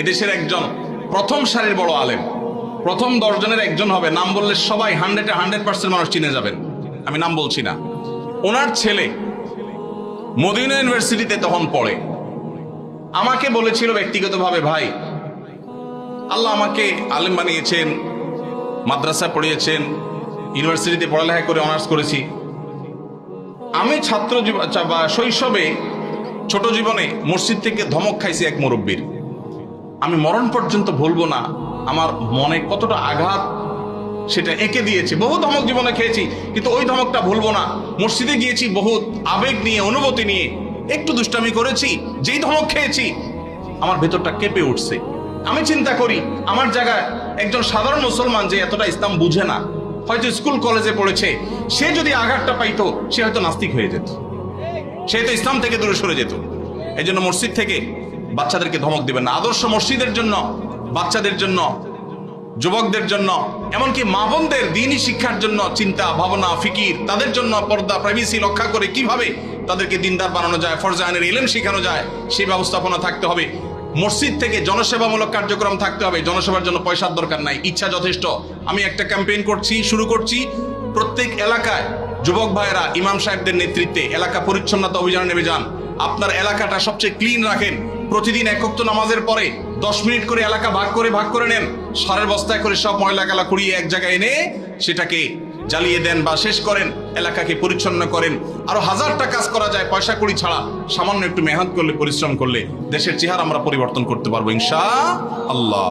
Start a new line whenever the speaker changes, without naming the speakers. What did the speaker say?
এদেশের একজন প্রথম সারির বড় আলেম, প্রথম 10 জনের একজন হবে। নাম বললে সবাই 100% মানুষ চিনে যাবেন, আমি নাম বলছি না। ওনার ছেলে মদিনা ইউনিভার্সিটিতে তখন পড়ে। আমাকে বলেছিল ব্যক্তিগতভাবে, ভাই আল্লাহ আমাকে আলেম বানিয়েছেন, মাদ্রাসা পড়িয়েছেন, ইউনিভার্সিটিতে পড়ালেখা করে অনার্স করেছি। আমি ছাত্র বা শৈশবে ছোট জীবনে মসজিদ থেকে ধমক খাইছি এক মুরব্বীর। আমি মরণ পর্যন্ত ভুলবো না আমার মনে কতটা আঘাত সেটা এঁকে দিয়েছে। বহু ধমক জীবনে খেয়েছি, কিন্তু ওই ধমকটা ভুলবো না। মসজিদে গিয়েছি বহুত আবেগ নিয়ে, অনুভূতি নিয়ে, একটু দুষ্টামি করেছি, যেই ধমক খেয়েছি আমার ভেতরটা কেঁপে উঠছে। আমি চিন্তা করি আমার জায়গায় একজন সাধারণ মুসলমান যে এতটা ইসলাম বুঝে না, হয়তো স্কুল কলেজে পড়েছে, সে যদি আঘাতটা পাইতো সে হয়তো নাস্তিক হয়ে যেত, সে তো ইসলাম থেকে দূরে সরে যেত। এই জন্য মসজিদ থেকে বাচ্চাদেরকে ধমক দিবেন না। আদর্শ মসজিদের জন্য, বাচ্চাদের জন্য, যুবকদের জন্য, এমনকি মা বোনদের দ্বীনি শিক্ষার জন্য চিন্তা ভাবনা, ফিকির, তাদের জন্য পর্দা প্রাইভেসি রক্ষা করে কিভাবে তাদেরকে দিনদার বানানো যায়, ফরজে আইনের ইলম শেখানো যায়, সেই ব্যবস্থাপনা থাকতে হবে। মসজিদ থেকে জনসেবামূলক কার্যক্রম থাকতে হবে। জনসেবার জন্য পয়সার দরকার নাই, ইচ্ছা যথেষ্ট। আমি একটা ক্যাম্পেইন শুরু করছি। প্রত্যেক এলাকায় যুবক ভাইয়েরা ইমাম সাহেবদের নেতৃত্বে এলাকা পরিচ্ছন্নতা অভিযানে নেমে যান। আপনার এলাকাটা সবচেয়ে ক্লিন রাখেন। প্রতিদিন 1 ওয়াক্ত নামাজের পরে 10 মিনিট করে এলাকা ভাগ করে নেন। সারের বস্তায় করে সব ময়লা কালা কুড়িয়ে এক জায়গায় এনে সেটাকে জ্বালিয়ে দেন বা শেষ করেন, এলাকাকে পরিচ্ছন্ন করেন। আরো 1000টা কাজ করা যায় পয়সা কড়ি ছাড়া। সামান্য একটু মেহনত করলে, পরিশ্রম করলে দেশের চেহারা আমরা পরিবর্তন করতে পারবো ইনশাআল্লাহ।